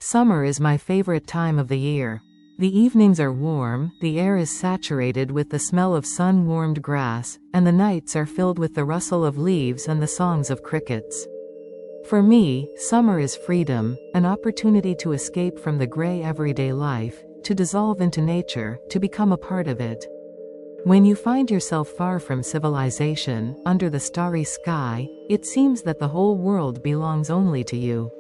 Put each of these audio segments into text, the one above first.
Summer is my favorite time of the year. The evenings are warm, the air is saturated with the smell of sun-warmed grass, and the nights are filled with the rustle of leaves and the songs of crickets. For me, summer is freedom, an opportunity to escape from the gray everyday life, to dissolve into nature, to become a part of it. When you find yourself far from civilization, under the starry sky, it seems that the whole world belongs only to you.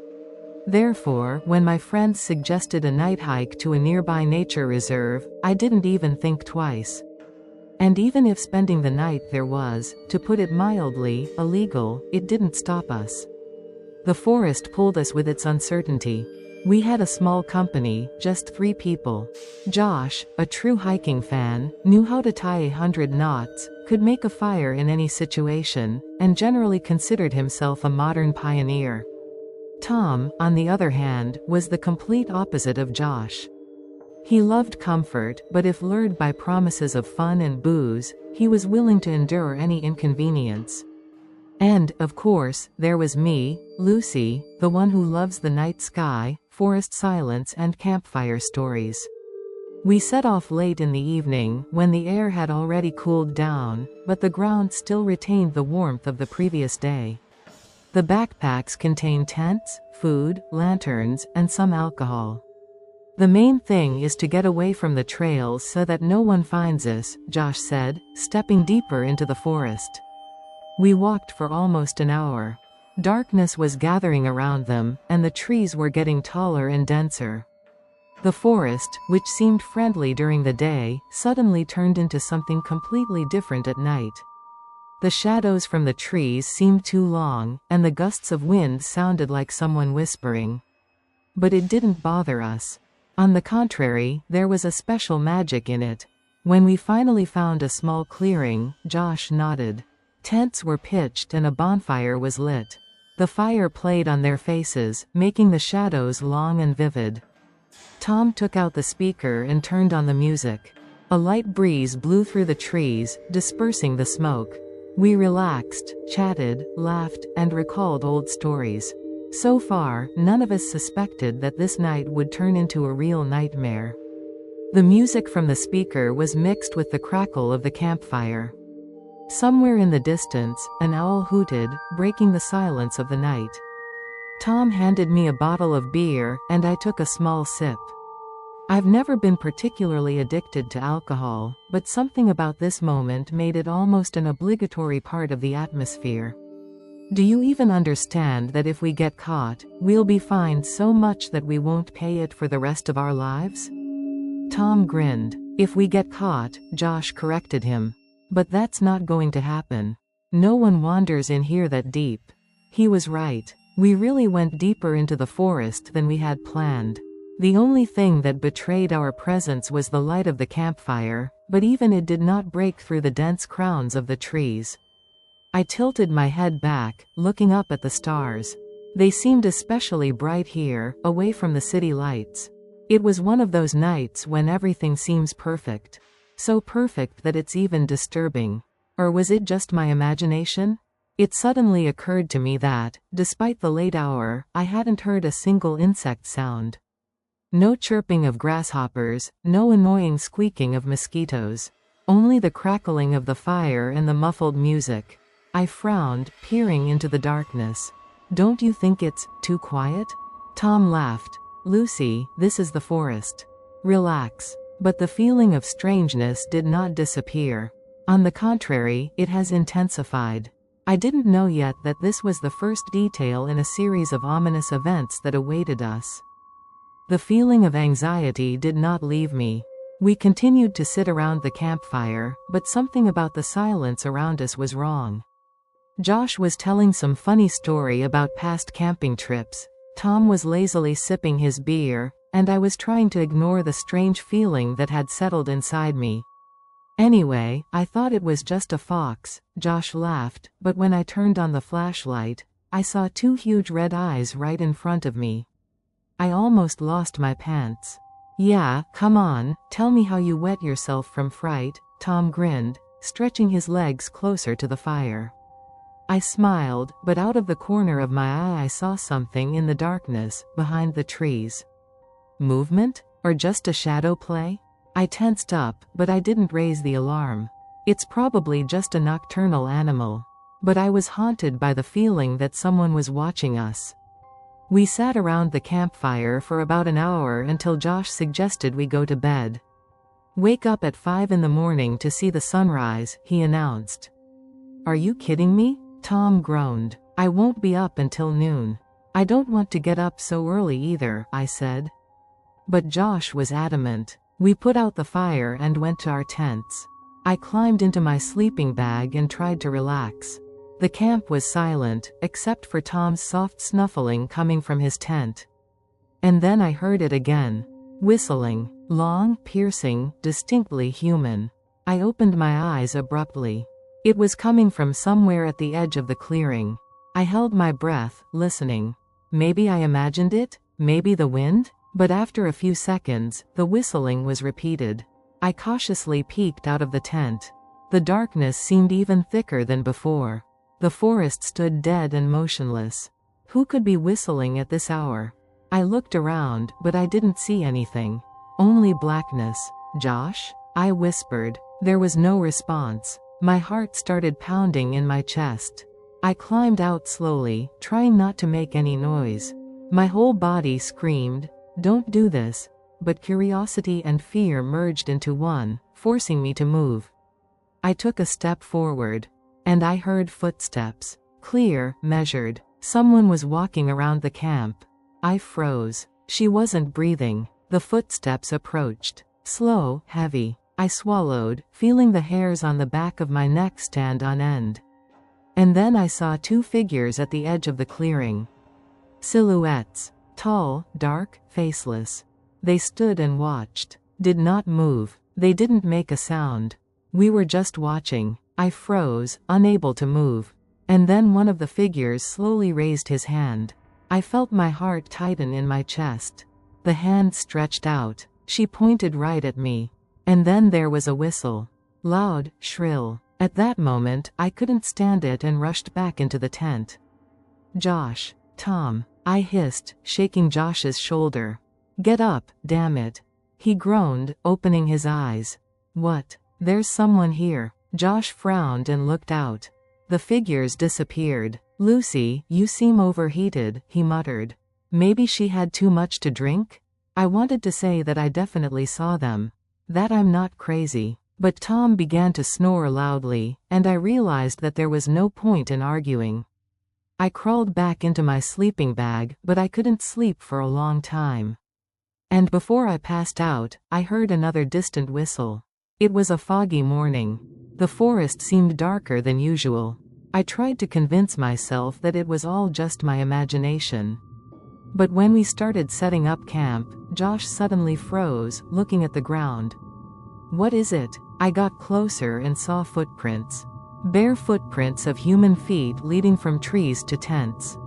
Therefore, when my friends suggested a night hike to a nearby nature reserve, I didn't even think twice. And even if spending the night there was, to put it mildly, illegal, it didn't stop us. The forest pulled us with its uncertainty. We had a small company, just 3 people. Josh, a true hiking fan, knew how to tie 100 knots, could make a fire in any situation, and generally considered himself a modern pioneer. Tom, on the other hand, was the complete opposite of Josh. He loved comfort, but if lured by promises of fun and booze, he was willing to endure any inconvenience. And, of course, there was me, Lucy, the one who loves the night sky, forest silence and campfire stories. We set off late in the evening, when the air had already cooled down, but the ground still retained the warmth of the previous day. The backpacks contained tents, food, lanterns, and some alcohol. The main thing is to get away from the trails so that no one finds us, Josh said, stepping deeper into the forest. We walked for almost an hour. Darkness was gathering around them, and the trees were getting taller and denser. The forest, which seemed friendly during the day, suddenly turned into something completely different at night. The shadows from the trees seemed too long, and the gusts of wind sounded like someone whispering. But it didn't bother us. On the contrary, there was a special magic in it. When we finally found a small clearing, Josh nodded. Tents were pitched and a bonfire was lit. The fire played on their faces, making the shadows long and vivid. Tom took out the speaker and turned on the music. A light breeze blew through the trees, dispersing the smoke. We relaxed, chatted, laughed, and recalled old stories. So far, none of us suspected that this night would turn into a real nightmare. The music from the speaker was mixed with the crackle of the campfire. Somewhere in the distance, an owl hooted, breaking the silence of the night. Tom handed me a bottle of beer, and I took a small sip. I've never been particularly addicted to alcohol, but something about this moment made it almost an obligatory part of the atmosphere. Do you even understand that if we get caught, we'll be fined so much that we won't pay it for the rest of our lives? Tom grinned. If we get caught, Josh corrected him. But that's not going to happen. No one wanders in here that deep. He was right. We really went deeper into the forest than we had planned. The only thing that betrayed our presence was the light of the campfire, but even it did not break through the dense crowns of the trees. I tilted my head back, looking up at the stars. They seemed especially bright here, away from the city lights. It was one of those nights when everything seems perfect. So perfect that it's even disturbing. Or was it just my imagination? It suddenly occurred to me that, despite the late hour, I hadn't heard a single insect sound. No chirping of grasshoppers, no annoying squeaking of mosquitoes. Only the crackling of the fire and the muffled music. I frowned, peering into the darkness. Don't you think it's too quiet? Tom laughed. Lucy, this is the forest. Relax. But the feeling of strangeness did not disappear. On the contrary, it has intensified. I didn't know yet that this was the first detail in a series of ominous events that awaited us. The feeling of anxiety did not leave me. We continued to sit around the campfire, but something about the silence around us was wrong. Josh was telling some funny story about past camping trips. Tom was lazily sipping his beer, and I was trying to ignore the strange feeling that had settled inside me. Anyway, I thought it was just a fox, Josh laughed, but when I turned on the flashlight, I saw 2 huge red eyes right in front of me. I almost lost my pants. Yeah, come on, tell me how you wet yourself from fright, Tom grinned, stretching his legs closer to the fire. I smiled, but out of the corner of my eye I saw something in the darkness, behind the trees. Movement? Or just a shadow play? I tensed up, but I didn't raise the alarm. It's probably just a nocturnal animal. But I was haunted by the feeling that someone was watching us. We sat around the campfire for about an hour until Josh suggested we go to bed. "Wake up at 5 in the morning to see the sunrise," he announced. "Are you kidding me?" Tom groaned. "I won't be up until noon." "I don't want to get up so early either," I said. But Josh was adamant. We put out the fire and went to our tents. I climbed into my sleeping bag and tried to relax. The camp was silent, except for Tom's soft snuffling coming from his tent. And then I heard it again. Whistling. Long, piercing, distinctly human. I opened my eyes abruptly. It was coming from somewhere at the edge of the clearing. I held my breath, listening. Maybe I imagined it? Maybe the wind? But after a few seconds, the whistling was repeated. I cautiously peeked out of the tent. The darkness seemed even thicker than before. The forest stood dead and motionless. Who could be whistling at this hour? I looked around, but I didn't see anything. Only blackness. "Josh?" I whispered. There was no response. My heart started pounding in my chest. I climbed out slowly, trying not to make any noise. My whole body screamed, "Don't do this," but curiosity and fear merged into one, forcing me to move. I took a step forward, and I heard footsteps. Clear, measured. Someone was walking around the camp. I froze. She wasn't breathing. The footsteps approached. Slow, heavy. I swallowed, feeling the hairs on the back of my neck stand on end. And then I saw two figures at the edge of the clearing. Silhouettes. Tall, dark, faceless. They stood and watched. Did not move. They didn't make a sound. We were just watching. I froze, unable to move. And then one of the figures slowly raised his hand. I felt my heart tighten in my chest. The hand stretched out. She pointed right at me. And then there was a whistle. Loud, shrill. At that moment, I couldn't stand it and rushed back into the tent. "Josh." "Tom," I hissed, shaking Josh's shoulder. "Get up, damn it." He groaned, opening his eyes. "What?" "There's someone here." Josh frowned and looked out. The figures disappeared. "Lucy, you seem overheated," he muttered. Maybe she had too much to drink? I wanted to say that I definitely saw them. That I'm not crazy. But Tom began to snore loudly, and I realized that there was no point in arguing. I crawled back into my sleeping bag, but I couldn't sleep for a long time. And before I passed out, I heard another distant whistle. It was a foggy morning. The forest seemed darker than usual. I tried to convince myself that it was all just my imagination. But when we started setting up camp, Josh suddenly froze, looking at the ground. "What is it?" I got closer and saw footprints. Bare footprints of human feet leading from trees to tents.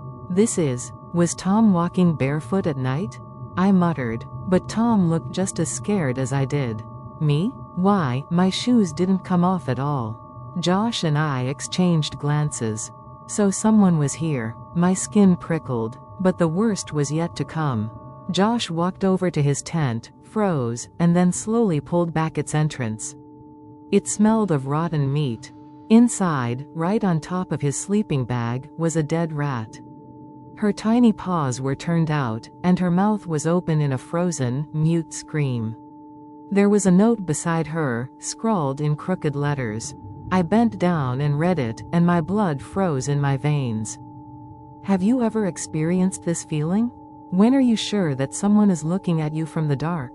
Was Tom walking barefoot at night? I muttered, but Tom looked just as scared as I did. Me? Why, my shoes didn't come off at all. Josh and I exchanged glances. So someone was here. My skin prickled, but the worst was yet to come. Josh walked over to his tent, froze, and then slowly pulled back its entrance. It smelled of rotten meat. Inside, right on top of his sleeping bag, was a dead rat. Her tiny paws were turned out, and her mouth was open in a frozen, mute scream. There was a note beside her, scrawled in crooked letters. I bent down and read it, and my blood froze in my veins. Have you ever experienced this feeling? When are you sure that someone is looking at you from the dark?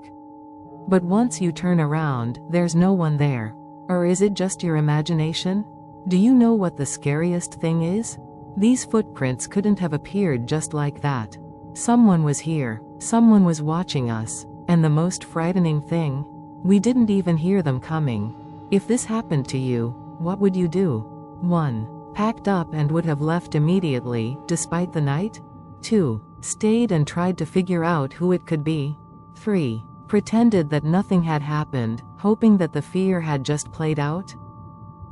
But once you turn around, there's no one there. Or is it just your imagination? Do you know what the scariest thing is? These footprints couldn't have appeared just like that. Someone was here. Someone was watching us. And the most frightening thing? We didn't even hear them coming. If this happened to you, what would you do? 1. Packed up and would have left immediately, despite the night? 2. Stayed and tried to figure out who it could be? 3. Pretended that nothing had happened, hoping that the fear had just played out?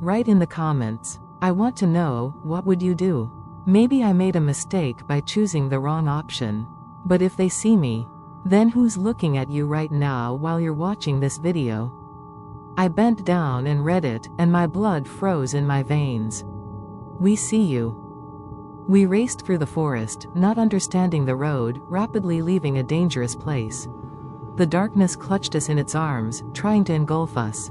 Write in the comments. I want to know, what would you do? Maybe I made a mistake by choosing the wrong option. But if they see me, then who's looking at you right now while you're watching this video? I bent down and read it, and my blood froze in my veins. We see you. We raced through the forest, not understanding the road, rapidly leaving a dangerous place. The darkness clutched us in its arms, trying to engulf us.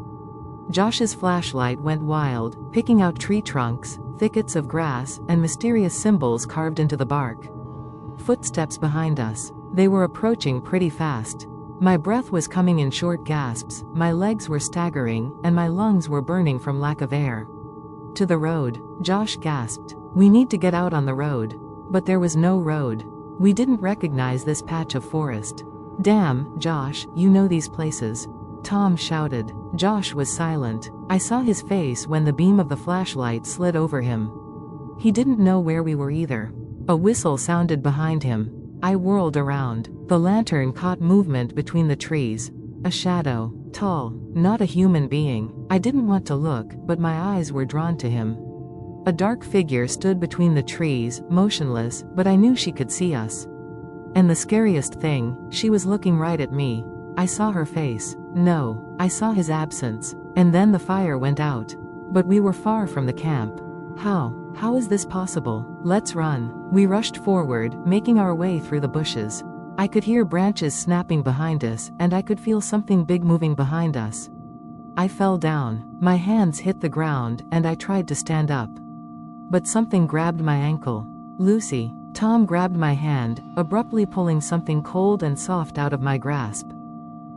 Josh's flashlight went wild, picking out tree trunks, thickets of grass, and mysterious symbols carved into the bark. Footsteps behind us. They were approaching pretty fast. My breath was coming in short gasps, my legs were staggering, and my lungs were burning from lack of air. To the road, Josh gasped. We need to get out on the road. But there was no road. We didn't recognize this patch of forest. Damn, Josh, you know these places. Tom shouted. Josh was silent. I saw his face when the beam of the flashlight slid over him. He didn't know where we were either. A whistle sounded behind him. I whirled around. The lantern caught movement between the trees. A shadow. Tall. Not a human being. I didn't want to look, but my eyes were drawn to him. A dark figure stood between the trees, motionless, but I knew she could see us. And the scariest thing, she was looking right at me. I saw her face. No, I saw his absence. And then the fire went out. But we were far from the camp. How is this possible? Let's run. We rushed forward, making our way through the bushes. I could hear branches snapping behind us, and I could feel something big moving behind us. I fell down. My hands hit the ground, and I tried to stand up. But something grabbed my ankle. Lucy. Tom grabbed my hand, abruptly pulling something cold and soft out of my grasp.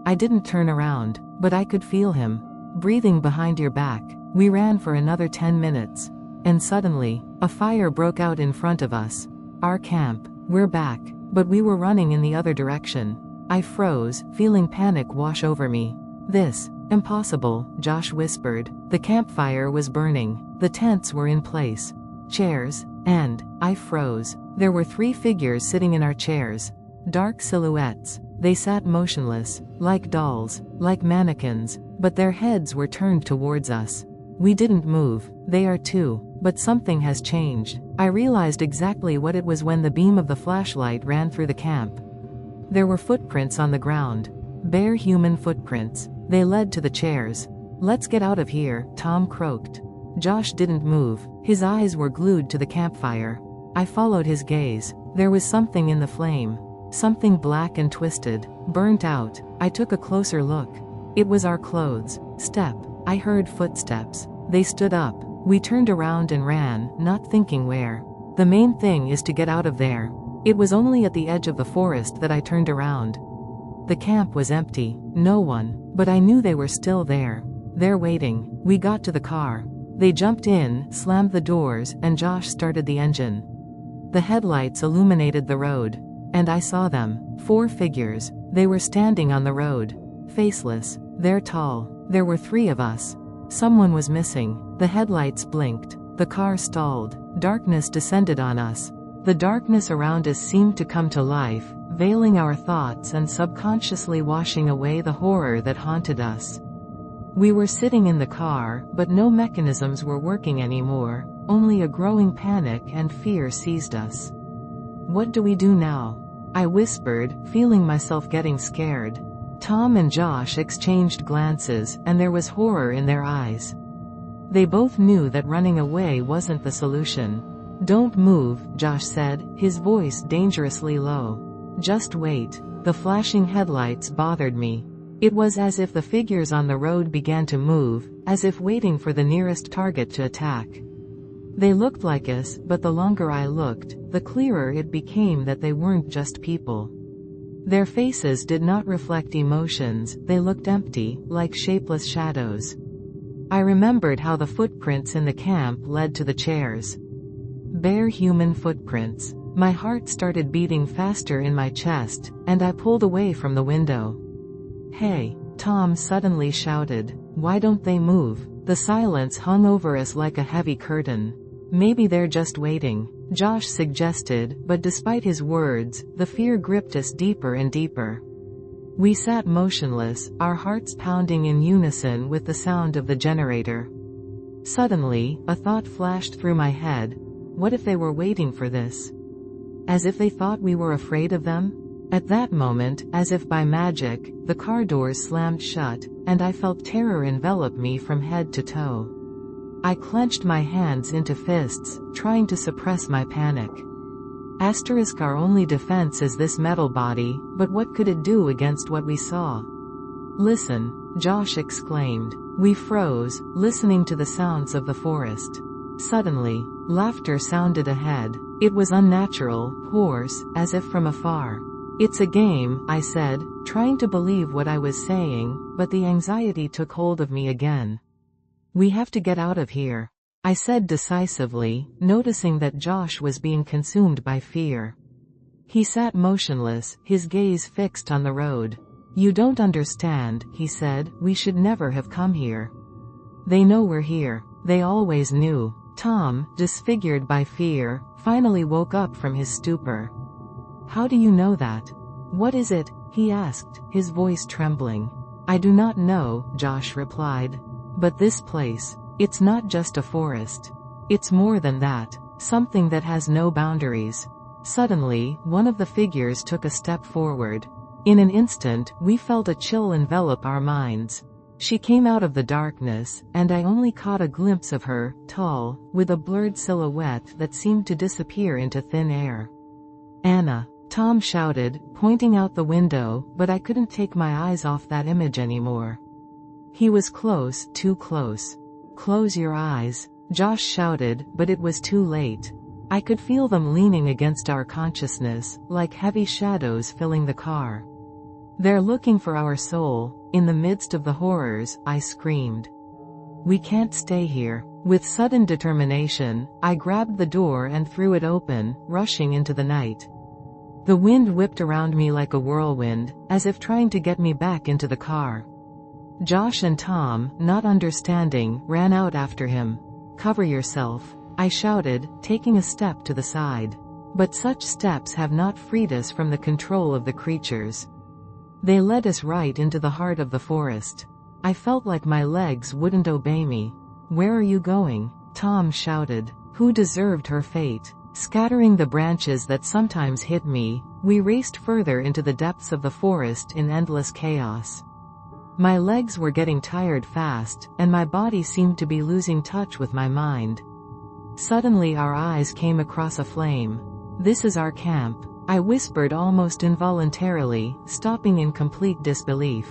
I didn't turn around, but I could feel him breathing behind your back. We ran for another 10 minutes. And suddenly, a fire broke out in front of us. Our camp. We're back. But we were running in the other direction. I froze, feeling panic wash over me. This. Impossible, Josh whispered. The campfire was burning. The tents were in place. Chairs. And I froze. There were 3 figures sitting in our chairs. Dark silhouettes. They sat motionless, like dolls, like mannequins, but their heads were turned towards us. We didn't move. They are too. But something has changed. I realized exactly what it was when the beam of the flashlight ran through the camp. There were footprints on the ground. Bare human footprints. They led to the chairs. Let's get out of here, Tom croaked. Josh didn't move. His eyes were glued to the campfire. I followed his gaze. There was something in the flame. Something black and twisted. Burnt out. I took a closer look. It was our clothes. Step. I heard footsteps. They stood up. We turned around and ran, not thinking where. The main thing is to get out of there. It was only at the edge of the forest that I turned around. The camp was empty. No one. But I knew they were still there. They're waiting. We got to the car. They jumped in, slammed the doors, and Josh started the engine. The headlights illuminated the road. And I saw them. 4 figures. They were standing on the road. Faceless. They're tall. There were 3 of us. Someone was missing. The headlights blinked. The car stalled. Darkness descended on us. The darkness around us seemed to come to life, veiling our thoughts and subconsciously washing away the horror that haunted us. We were sitting in the car, but no mechanisms were working anymore. Only a growing panic and fear seized us. What do we do now? I whispered, feeling myself getting scared. Tom and Josh exchanged glances, and there was horror in their eyes. They both knew that running away wasn't the solution. Don't move, Josh said, his voice dangerously low. Just wait. The flashing headlights bothered me. It was as if the figures on the road began to move, as if waiting for the nearest target to attack. They looked like us, but the longer I looked, the clearer it became that they weren't just people. Their faces did not reflect emotions, they looked empty, like shapeless shadows. I remembered how the footprints in the camp led to the chairs. Bare human footprints. My heart started beating faster in my chest, and I pulled away from the window. Hey, Tom suddenly shouted. Why don't they move? The silence hung over us like a heavy curtain. Maybe they're just waiting, Josh suggested, but despite his words, the fear gripped us deeper and deeper. We sat motionless, our hearts pounding in unison with the sound of the generator. Suddenly, a thought flashed through my head. What if they were waiting for this? As if they thought we were afraid of them? At that moment, as if by magic, the car doors slammed shut, and I felt terror envelop me from head to toe. I clenched my hands into fists, trying to suppress my panic. Our only defense is this metal body, but what could it do against what we saw? Listen, Josh exclaimed. We froze, listening to the sounds of the forest. Suddenly, laughter sounded ahead. It was unnatural, hoarse, as if from afar. It's a game, I said, trying to believe what I was saying, but the anxiety took hold of me again. We have to get out of here, I said decisively, noticing that Josh was being consumed by fear. He sat motionless, his gaze fixed on the road. You don't understand, he said, we should never have come here. They know we're here. They always knew. Tom, disfigured by fear, finally woke up from his stupor. How do you know that? What is it? He asked, his voice trembling. I do not know, Josh replied. But this place, it's not just a forest. It's more than that, something that has no boundaries. Suddenly, one of the figures took a step forward. In an instant, we felt a chill envelop our minds. She came out of the darkness, and I only caught a glimpse of her, tall, with a blurred silhouette that seemed to disappear into thin air. Anna, Tom shouted, pointing out the window, but I couldn't take my eyes off that image anymore. He was close, too close. Close your eyes, Josh shouted, but it was too late. I could feel them leaning against our consciousness, like heavy shadows filling the car. They're looking for our soul. In the midst of the horrors, I screamed. We can't stay here. With sudden determination, I grabbed the door and threw it open, rushing into the night. The wind whipped around me like a whirlwind, as if trying to get me back into the car. Josh and Tom, not understanding, ran out after him. Cover yourself, I shouted, taking a step to the side. But such steps have not freed us from the control of the creatures. They led us right into the heart of the forest. I felt like my legs wouldn't obey me. Where are you going? Tom shouted. Who deserved her fate? Scattering the branches that sometimes hit me, we raced further into the depths of the forest in endless chaos. My legs were getting tired fast, and my body seemed to be losing touch with my mind. Suddenly our eyes came across a flame. This is our camp, I whispered almost involuntarily, stopping in complete disbelief.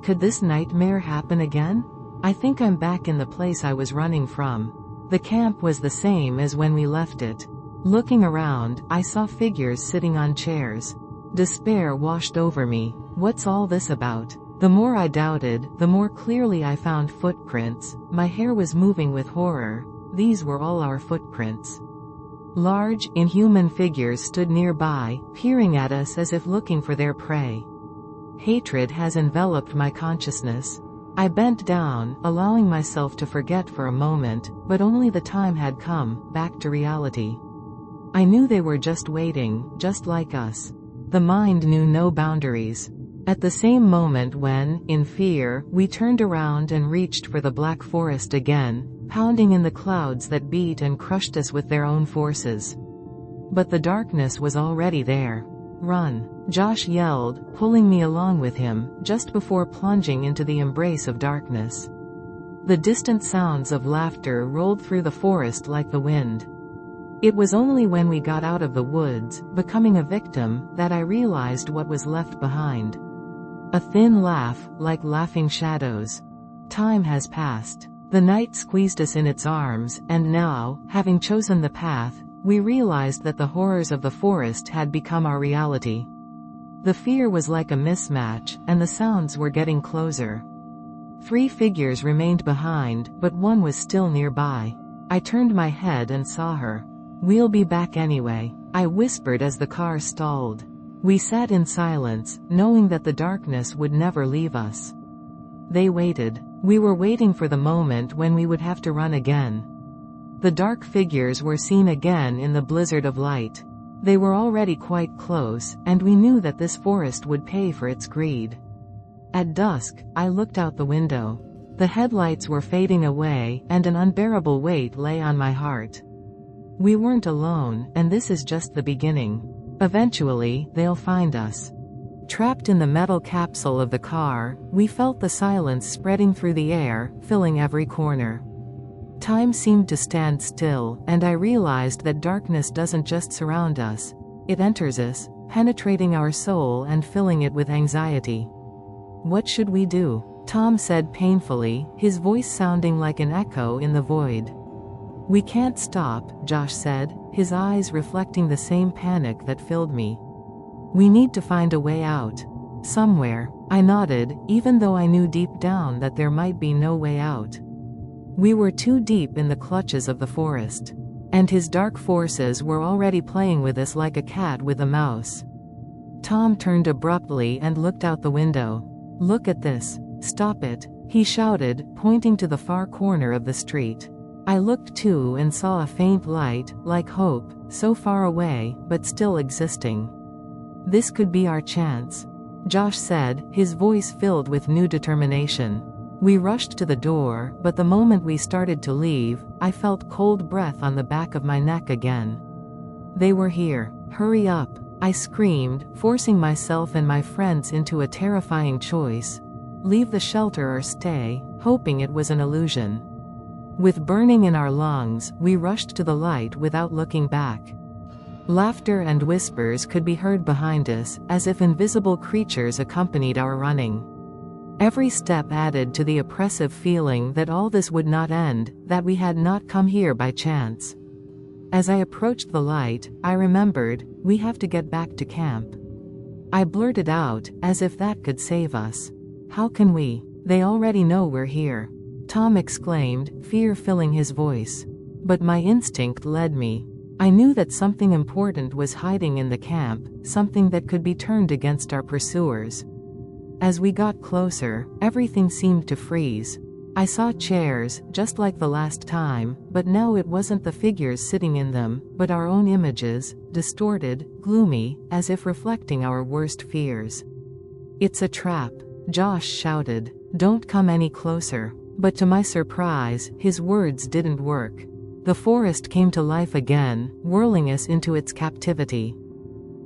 Could this nightmare happen again? I think I'm back in the place I was running from. The camp was the same as when we left it. Looking around, I saw figures sitting on chairs. Despair washed over me. What's all this about? The more I doubted, the more clearly I found footprints. My hair was moving with horror. These were all our footprints. Large, inhuman figures stood nearby, peering at us as if looking for their prey. Hatred has enveloped my consciousness. I bent down, allowing myself to forget for a moment, but only the time had come, back to reality. I knew they were just waiting, just like us. The mind knew no boundaries. At the same moment when, in fear, we turned around and reached for the black forest again, pounding in the clouds that beat and crushed us with their own forces. But the darkness was already there. Run, Josh yelled, pulling me along with him, just before plunging into the embrace of darkness. The distant sounds of laughter rolled through the forest like the wind. It was only when we got out of the woods, becoming a victim, that I realized what was left behind. A thin laugh, like laughing shadows. Time has passed. The night squeezed us in its arms, and now, having chosen the path, we realized that the horrors of the forest had become our reality. The fear was like a mismatch, and the sounds were getting closer. 3 figures remained behind, but one was still nearby. I turned my head and saw her. We'll be back anyway, I whispered as the car stalled. We sat in silence, knowing that the darkness would never leave us. They waited. We were waiting for the moment when we would have to run again. The dark figures were seen again in the blizzard of light. They were already quite close, and we knew that this forest would pay for its greed. At dusk, I looked out the window. The headlights were fading away, and an unbearable weight lay on my heart. We weren't alone, and this is just the beginning. Eventually, they'll find us. Trapped in the metal capsule of the car, we felt the silence spreading through the air, filling every corner. Time seemed to stand still, and I realized that darkness doesn't just surround us. It enters us, penetrating our soul and filling it with anxiety. What should we do? Tom said painfully, his voice sounding like an echo in the void. We can't stop, Josh said, his eyes reflecting the same panic that filled me. We need to find a way out. Somewhere. I nodded, even though I knew deep down that there might be no way out. We were too deep in the clutches of the forest. And his dark forces were already playing with us like a cat with a mouse. Tom turned abruptly and looked out the window. Look at this. Stop it, he shouted, pointing to the far corner of the street. I looked too and saw a faint light, like hope, so far away, but still existing. This could be our chance, Josh said, his voice filled with new determination. We rushed to the door, but the moment we started to leave, I felt cold breath on the back of my neck again. They were here. Hurry up, I screamed, forcing myself and my friends into a terrifying choice. Leave the shelter or stay, hoping it was an illusion. With burning in our lungs, we rushed to the light without looking back. Laughter and whispers could be heard behind us, as if invisible creatures accompanied our running. Every step added to the oppressive feeling that all this would not end, that we had not come here by chance. As I approached the light, I remembered, we have to get back to camp. I blurted out, as if that could save us. How can we? They already know we're here, Tom exclaimed, fear filling his voice. But my instinct led me. I knew that something important was hiding in the camp, something that could be turned against our pursuers. As we got closer, everything seemed to freeze. I saw chairs, just like the last time, but now it wasn't the figures sitting in them, but our own images, distorted, gloomy, as if reflecting our worst fears. It's a trap, Josh shouted. Don't come any closer. But to my surprise, his words didn't work. The forest came to life again, whirling us into its captivity.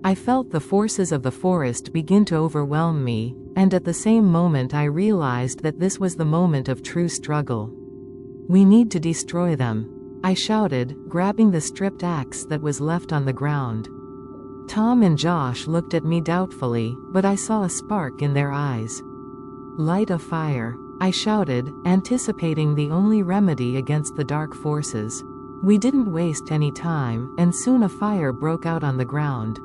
I felt the forces of the forest begin to overwhelm me, and at the same moment I realized that this was the moment of true struggle. We need to destroy them, I shouted, grabbing the stripped axe that was left on the ground. Tom and Josh looked at me doubtfully, but I saw a spark in their eyes. Light a fire, I shouted, anticipating the only remedy against the dark forces. We didn't waste any time, and soon a fire broke out on the ground.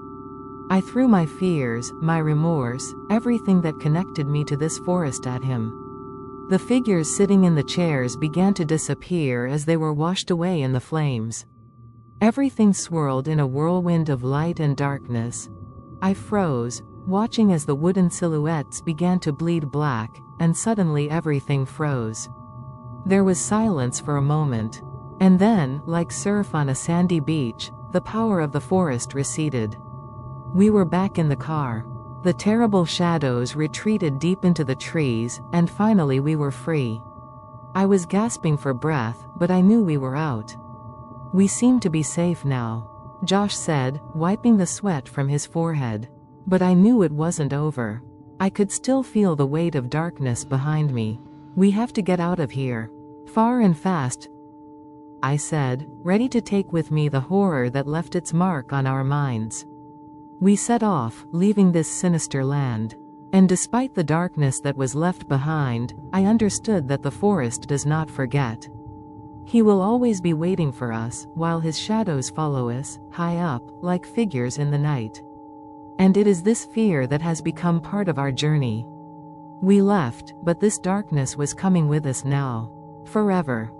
I threw my fears, my remorse, everything that connected me to this forest at him. The figures sitting in the chairs began to disappear as they were washed away in the flames. Everything swirled in a whirlwind of light and darkness. I froze, watching as the wooden silhouettes began to bleed black, and suddenly everything froze. There was silence for a moment. And then, like surf on a sandy beach, the power of the forest receded. We were back in the car. The terrible shadows retreated deep into the trees, and finally we were free. I was gasping for breath, but I knew we were out. We seemed to be safe now, Josh said, wiping the sweat from his forehead. But I knew it wasn't over. I could still feel the weight of darkness behind me. We have to get out of here. Far and fast, I said, ready to take with me the horror that left its mark on our minds. We set off, leaving this sinister land. And despite the darkness that was left behind, I understood that the forest does not forget. He will always be waiting for us, while his shadows follow us, high up, like figures in the night. And it is this fear that has become part of our journey. We left, but this darkness was coming with us now. Forever.